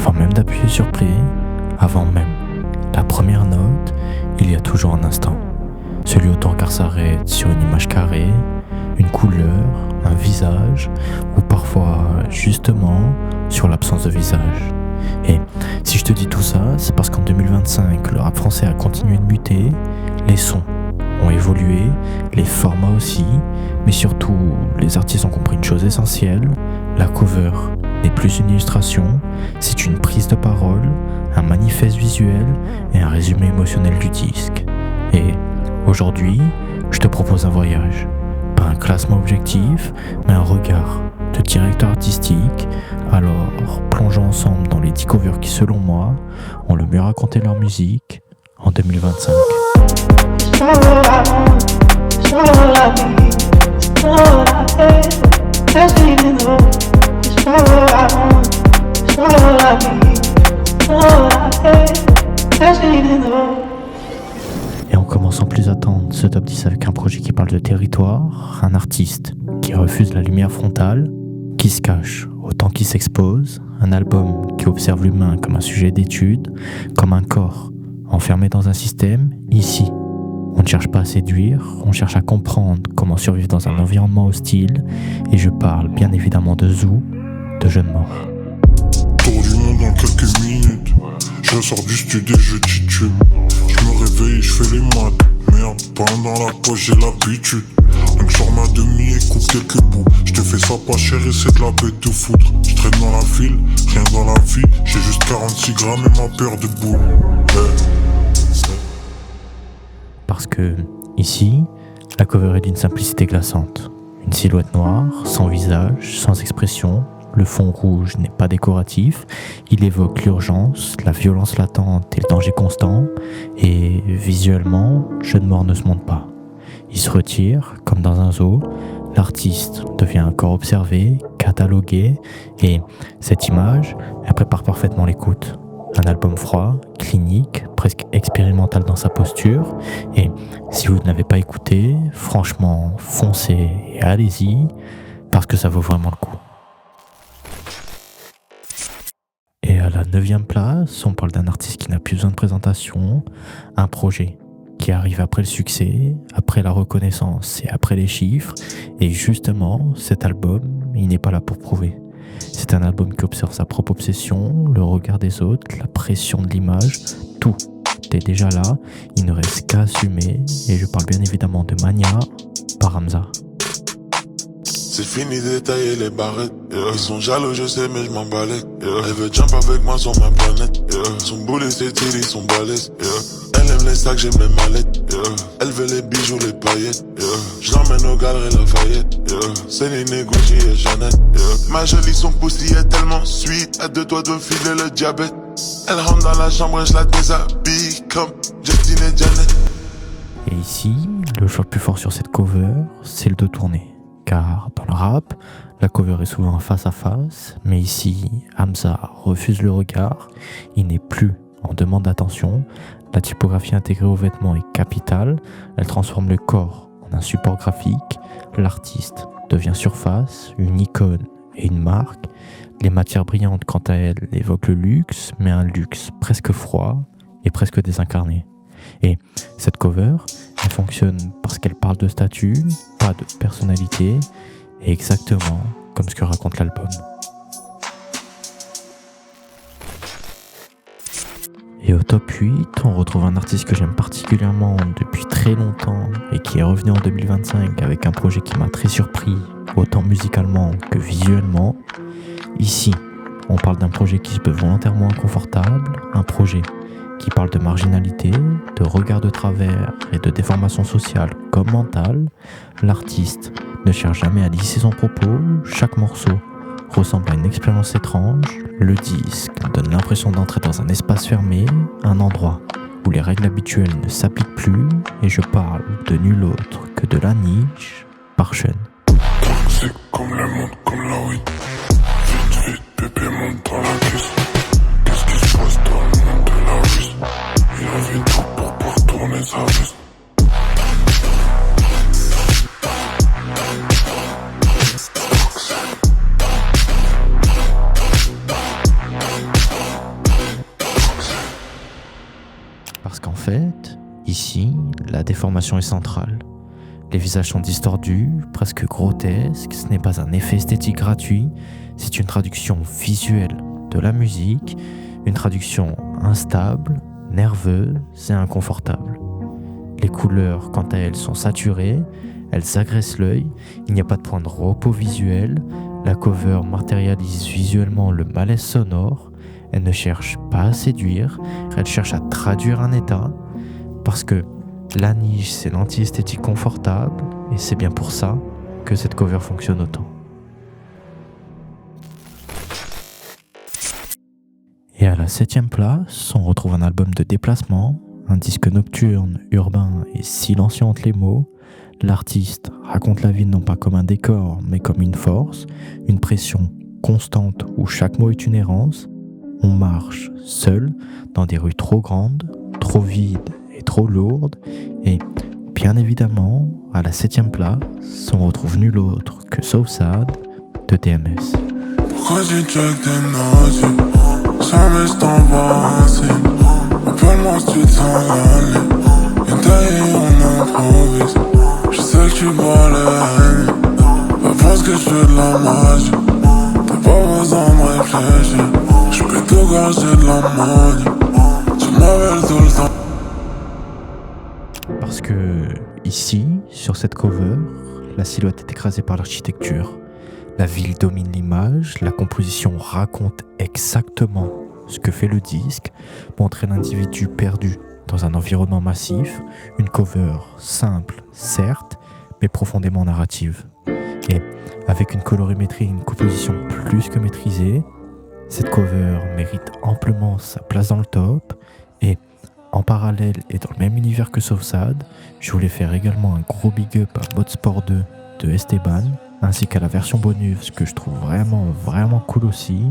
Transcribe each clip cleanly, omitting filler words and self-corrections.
Avant même d'appuyer sur play, avant même la première note, il y a toujours un instant. Celui où ton regard s'arrête sur une image carrée, une couleur, un visage, ou parfois, justement, sur l'absence de visage. Et si je te dis tout ça, c'est parce qu'en 2025, le rap français a continué de muter, les sons ont évolué, les formats aussi, mais surtout, les artistes ont compris une chose essentielle, la cover n'est plus une illustration, c'est une prise de parole, un manifeste visuel et un résumé émotionnel du disque. Et aujourd'hui, je te propose un voyage, pas un classement objectif, mais un regard de directeur artistique. Alors, plongeons ensemble dans les 10 covers qui, selon moi, ont le mieux raconté leur musique en 2025. Et on commence sans plus attendre ce top 10 avec un projet qui parle de territoire, un artiste qui refuse la lumière frontale, qui se cache autant qu'il s'expose, un album qui observe l'humain comme un sujet d'étude, comme un corps enfermé dans un système. Ici, on ne cherche pas à séduire, on cherche à comprendre comment survivre dans un environnement hostile, et je parle bien évidemment de Zou, de Jeunes Morts. Tour du monde en quelques minutes, je sors du studio, je titube. Je me réveille, je fais les maths. Merde, pas dans la poche, j'ai l'habitude. Donc je sors ma demi et coupe quelques bouts. Je te fais ça pas cher et c'est de la bête de foutre. Je traîne dans la file, rien dans la vie. J'ai juste 46 grammes et ma paire de boules. Parce que, ici, la cover est d'une simplicité glaçante. Une silhouette noire, sans visage, sans expression. Le fond rouge n'est pas décoratif, il évoque l'urgence, la violence latente et le danger constant, et visuellement, Jeunes Morts ne se montre pas. Il se retire, comme dans un zoo, l'artiste devient un corps observé, catalogué, et cette image, elle prépare parfaitement l'écoute. Un album froid, clinique, presque expérimental dans sa posture, et si vous ne l'avez pas écouté, franchement, foncez et allez-y, parce que ça vaut vraiment le coup. Et à la 9e place, on parle d'un artiste qui n'a plus besoin de présentation, un projet qui arrive après le succès, après la reconnaissance et après les chiffres. Et justement, cet album, il n'est pas là pour prouver. C'est un album qui observe sa propre obsession, le regard des autres, la pression de l'image, tout est déjà là, il ne reste qu'à assumer. Et je parle bien évidemment de Mania par Hamza. C'est fini de détailler les barrettes, Ils sont jaloux, je sais, mais je m'en balais, Elle veut jump avec moi sur ma planète, Son boulet c'est tiré, son balèze, Elle aime les sacs, j'aime les mallettes, Elle veut les bijoux, les paillettes, Je l'emmène au galeries Lafayette, C'est les négociés et Jeannette, Ma jolie, son pussy est tellement sweet, à 2 doigts de filer le diabète. Elle rentre dans la chambre et je la déshabille comme Justine et Janet. Et ici, le choix le plus fort sur cette cover, c'est le dos tourné. Car dans le rap, la cover est souvent face à face, mais ici, Hamza refuse le regard, il n'est plus en demande d'attention, la typographie intégrée aux vêtements est capitale, elle transforme le corps en un support graphique, l'artiste devient surface, une icône et une marque, les matières brillantes quant à elles évoquent le luxe, mais un luxe presque froid et presque désincarné. Et cette cover, elle fonctionne parce qu'elle parle de statut, pas de personnalité, et exactement comme ce que raconte l'album. Et au top 8, on retrouve un artiste que j'aime particulièrement depuis très longtemps et qui est revenu en 2025 avec un projet qui m'a très surpris, autant musicalement que visuellement. Ici, on parle d'un projet qui se veut volontairement inconfortable, un projet qui parle de marginalité, de regard de travers et de déformation sociale comme mentale. L'artiste ne cherche jamais à lisser son propos, chaque morceau ressemble à une expérience étrange. Le disque donne l'impression d'entrer dans un espace fermé, un endroit où les règles habituelles ne s'appliquent plus, et je parle de nul autre que de La Niche par Sean. Toxique comme le monde, comme la weed. Vite, vite, bébé, monte dans la caisse. Qu'est-ce qui se passe dans le monde de la vie? Il avait tout pour pouvoir tourner sa vie. Parce qu'en fait, ici, la déformation est centrale. Les visages sont distordus, presque grotesques, ce n'est pas un effet esthétique gratuit, c'est une traduction visuelle de la musique, une traduction instable, nerveuse et inconfortable. Les couleurs, quant à elles, sont saturées, elles agressent l'œil, il n'y a pas de point de repos visuel, la cover matérialise visuellement le malaise sonore, elle ne cherche pas à séduire, elle cherche à traduire un état, parce que la niche, c'est l'anti-esthétique confortable, et c'est bien pour ça que cette cover fonctionne autant. Et à la 7e place, on retrouve un album de déplacement, un disque nocturne, urbain et silencieux entre les mots. L'artiste raconte la ville non pas comme un décor, mais comme une force, une pression constante où chaque mot est une errance. On marche seul dans des rues trop grandes, trop vides et trop lourdes, et bien évidemment, à la 7e place, on retrouve nul autre que Southside de TMS. Pourquoi tu check tes notes? Jamais je t'embrasse. Appelle-moi si tu te sens aller. Viens tailler, on improvise. Je sais que tu bois le haine. Pas pense que je fais de la magie. T'as pas besoin de réfléchir. Je peux tout gorger de la money. Tu m'appelles tout le temps. Parce que ici, sur cette cover, la silhouette est écrasée par l'architecture. La ville domine l'image, la composition raconte exactement ce que fait le disque, montrer l'individu perdu dans un environnement massif, une cover simple, certes, mais profondément narrative. Et avec une colorimétrie et une composition plus que maîtrisée, cette cover mérite amplement sa place dans le top, et en parallèle et dans le même univers que Southside, je voulais faire également un gros big up à Mode Sport 2 de Esteban, ainsi qu'à la version bonus que je trouve vraiment cool aussi.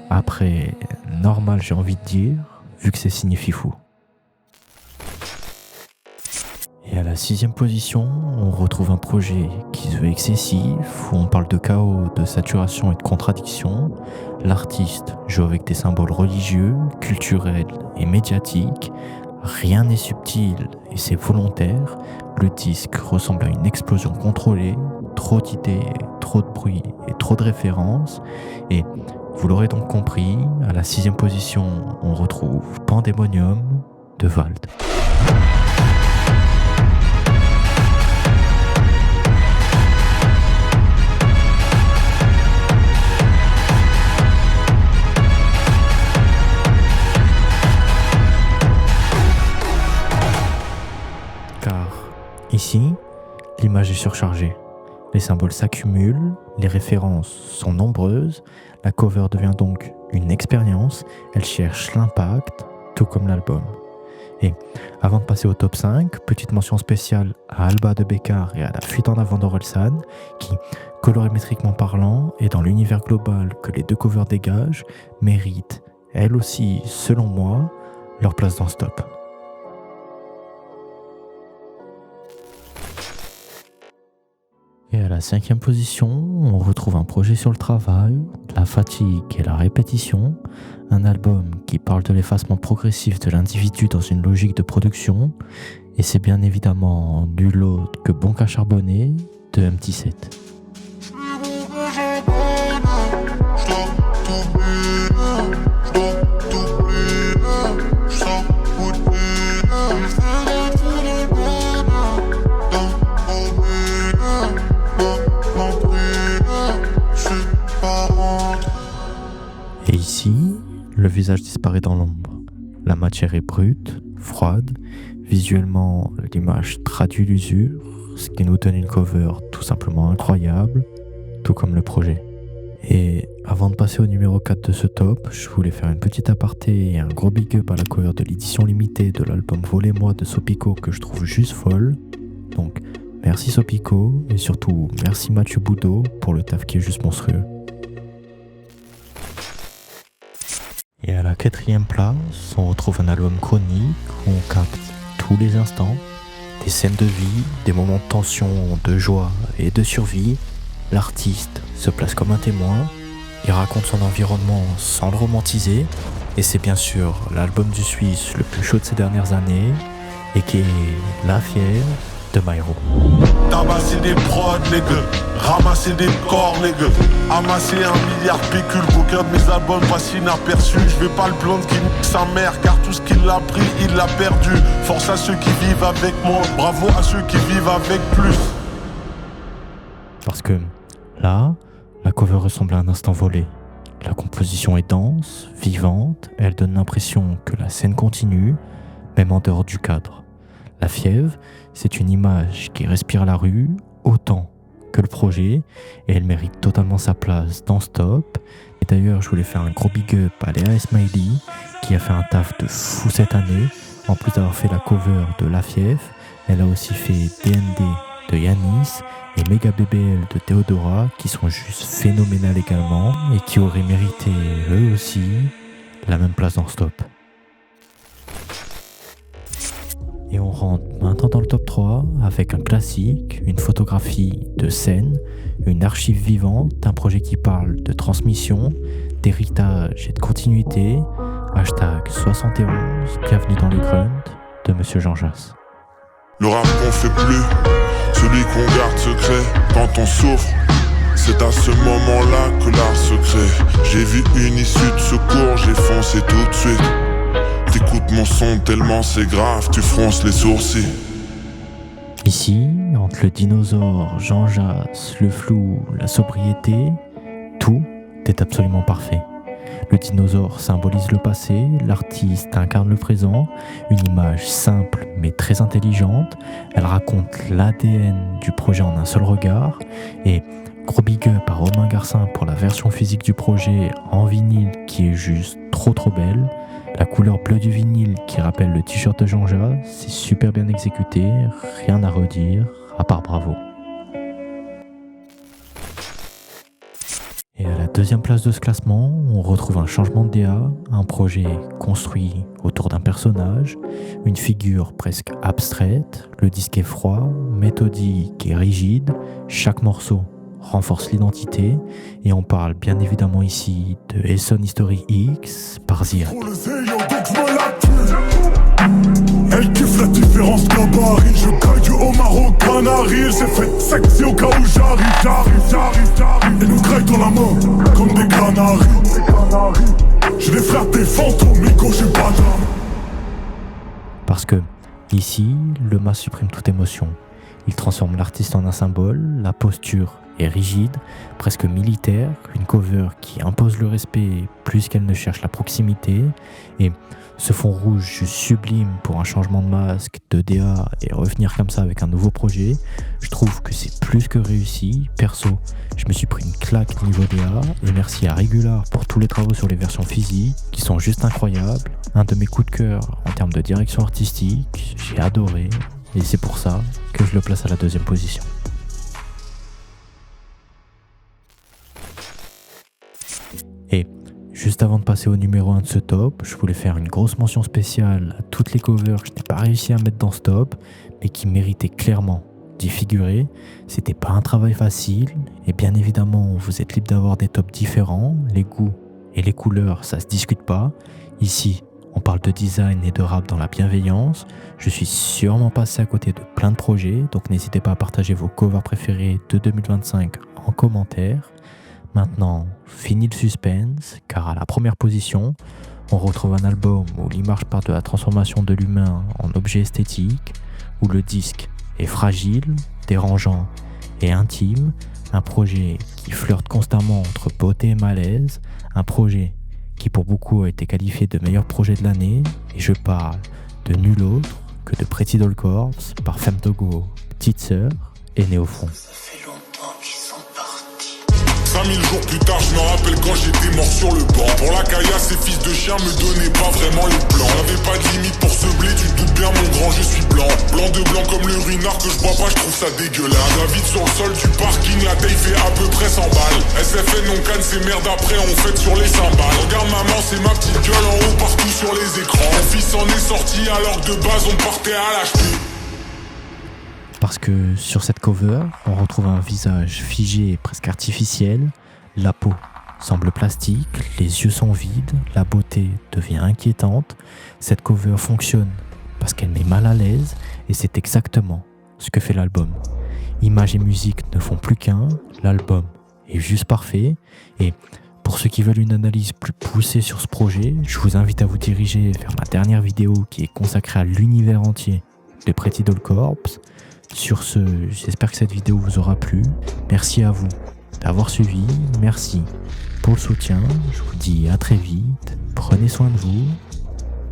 Après, normal j'ai envie de dire, vu que c'est signé Fifou. Et à la 6e position, on retrouve un projet qui se veut excessif, où on parle de chaos, de saturation et de contradiction. L'artiste joue avec des symboles religieux, culturels et médiatiques. Rien n'est subtil et c'est volontaire. Le disque ressemble à une explosion contrôlée, trop d'idées, trop de bruit et trop de références. Et vous l'aurez donc compris, à la 6e position, on retrouve Pandemonium de Vald. Car ici, l'image est surchargée. Les symboles s'accumulent, les références sont nombreuses, la cover devient donc une expérience, elle cherche l'impact, tout comme l'album. Et avant de passer au top 5, petite mention spéciale à Alba de Bécard et à la fuite en avant d'Orelsan, qui, colorimétriquement parlant, et dans l'univers global que les deux covers dégagent, méritent, elles aussi, selon moi, leur place dans ce top. Et à la 5e position, on retrouve un projet sur le travail, la fatigue et la répétition, un album qui parle de l'effacement progressif de l'individu dans une logique de production, et c'est bien évidemment nul autre que Bon Cas Charbonné de MT7. Et ici, le visage disparaît dans l'ombre. La matière est brute, froide. Visuellement, l'image traduit l'usure, ce qui nous donne une cover tout simplement incroyable, tout comme le projet. Et avant de passer au numéro 4 de ce top, je voulais faire une petite aparté et un gros big up à la cover de l'édition limitée de l'album Volez-moi de Sopico que je trouve juste folle. Donc merci Sopico et surtout merci Mathieu Boudot pour le taf qui est juste monstrueux. Et à la 4e place, on retrouve un album chronique où on capte tous les instants, des scènes de vie, des moments de tension, de joie et de survie. L'artiste se place comme un témoin, il raconte son environnement sans le romantiser, Et c'est bien sûr l'album du Suisse le plus chaud de ces dernières années et qui est La Fièvre de Myro. Tabasser des prods, les gars, ramasser des corps, les gars, amasser 1 milliard de pécules, qu'aucun de mes albums passe inaperçu. Je vais pas le blonde qui nique sa mère, car tout ce qu'il a pris, il l'a perdu. Force à ceux qui vivent avec moi, bravo à ceux qui vivent avec plus. Parce que là, la cover ressemble à un instant volé. La composition est dense, vivante, elle donne l'impression que la scène continue, même en dehors du cadre. La Fièvre, c'est une image qui respire la rue autant que le projet et elle mérite totalement sa place dans Stop. Et d'ailleurs, je voulais faire un gros big up à Léa Esmaili qui a fait un taf de fou cette année. En plus d'avoir fait la cover de La Fièvre, elle a aussi fait DND de Yanis et Mega BBL de Théodora qui sont juste phénoménales également et qui auraient mérité eux aussi la même place dans Stop. Et on rentre maintenant dans le top 3 avec un classique, une photographie de scène, une archive vivante, un projet qui parle de transmission, d'héritage et de continuité. Hashtag 71, bienvenue dans le grunt de Monsieur Jean Jass. Le rap qu'on fait plus, celui qu'on garde secret quand on souffre. C'est à ce moment-là que l'art se crée. J'ai vu une issue de secours, j'ai foncé tout de suite. T'écoutes mon son tellement c'est grave, tu fronces les sourcils. Ici, entre le dinosaure, Jean Jass, le flou, la sobriété, tout est absolument parfait. Le dinosaure symbolise le passé, l'artiste incarne le présent, une image simple mais très intelligente. Elle raconte l'ADN du projet en un seul regard. Et gros big up à Romain Garcin pour la version physique du projet en vinyle qui est juste trop belle. La couleur bleue du vinyle qui rappelle le t-shirt de Jean Jass, c'est super bien exécuté, rien à redire, à part bravo. Et à la deuxième place de ce classement, on retrouve un changement de DA, un projet construit autour d'un personnage, une figure presque abstraite, le disque est froid, méthodique et rigide, chaque morceau renforce l'identité et on parle bien évidemment ici de Essonne History X par Ziad. Elle kiffe la différence de gabarit. Je caille du homard au canari. Elle s'est faite sexy au cas où j'arrive. Et nous graille dans la main comme des canaris. J'ai des frères des fantômes, Nico, j'ai pas d'âme. Parce que ici, le mas supprime toute émotion. Il transforme l'artiste en un symbole, la posture est rigide, presque militaire, une cover qui impose le respect plus qu'elle ne cherche la proximité. Et ce fond rouge juste sublime pour un changement de masque, de DA et revenir comme ça avec un nouveau projet, je trouve que c'est plus que réussi. Perso, je me suis pris une claque niveau DA et merci à Regular pour tous les travaux sur les versions physiques qui sont juste incroyables. Un de mes coups de cœur en termes de direction artistique, j'ai adoré et c'est pour ça que je le place à la deuxième position. Et juste avant de passer au numéro 1 de ce top, je voulais faire une grosse mention spéciale à toutes les covers que je n'ai pas réussi à mettre dans ce top, mais qui méritaient clairement d'y figurer. C'était pas un travail facile, et bien évidemment, vous êtes libre d'avoir des tops différents. Les goûts et les couleurs, ça se discute pas. Ici, on parle de design et de rap dans la bienveillance. Je suis sûrement passé à côté de plein de projets, donc n'hésitez pas à partager vos covers préférés de 2025 en commentaire. Maintenant, fini le suspense, car à la première position, on retrouve un album où l'image part de la transformation de l'humain en objet esthétique, où le disque est fragile, dérangeant et intime, un projet qui flirte constamment entre beauté et malaise, un projet qui pour beaucoup a été qualifié de meilleur projet de l'année, et je parle de nul autre que de Pretty Doll Corps par Femme Togo, Petite Sœur et Néofront. 5000 jours plus tard, je me rappelle quand j'étais mort sur le banc. Pour la caillasse, ces fils de chiens me donnaient pas vraiment les plans. J'avais pas de limite pour ce blé, tu te doutes bien mon grand, je suis blanc. Blanc de blanc comme le ruinard que je bois pas, je trouve ça dégueulasse. La vide sur le sol du parking, la taille fait à peu près 100 balles. SFN, on canne ces merdes après, on fête sur les cymbales. Regarde maman, c'est ma petite gueule en haut partout sur les écrans. Mon fils en est sorti alors que de base on partait à l'HP. Parce que sur cette cover, on retrouve un visage figé et presque artificiel, la peau semble plastique, les yeux sont vides, la beauté devient inquiétante. Cette cover fonctionne parce qu'elle met mal à l'aise et c'est exactement ce que fait l'album. Images et musique ne font plus qu'un, l'album est juste parfait. Et pour ceux qui veulent une analyse plus poussée sur ce projet, je vous invite à vous diriger vers ma dernière vidéo qui est consacrée à l'univers entier de Pretty Doll Corps. Sur ce, j'espère que cette vidéo vous aura plu. Merci à vous d'avoir suivi, merci pour le soutien, je vous dis à très vite, prenez soin de vous,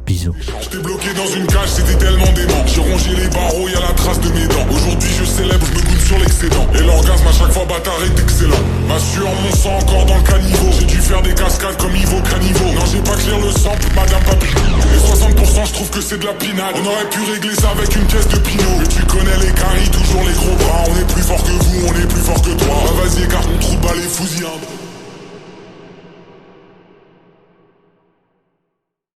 bisous. J'étais bloqué dans une cage, c'était tellement dément. J'ai rongé les barreaux, y'a la trace de mes dents. Aujourd'hui je célèbre, je me goûte sur l'excédent. Et l'orgasme à chaque fois bâtard est excellent. Ma sueur, mon sang encore dans le caniveau. J'ai dû faire des cascades comme Ivo Caniveau. Non j'ai pas clair le sample, madame papi. Les 60% je trouve que c'est de la pinade. On aurait pu régler ça avec une caisse de pinot. Mais tu connais les caries, toujours les gros bras. On est plus fort que vous, on est plus fort que toi. Bah vas-y écarte mon trou de balle et fusillade.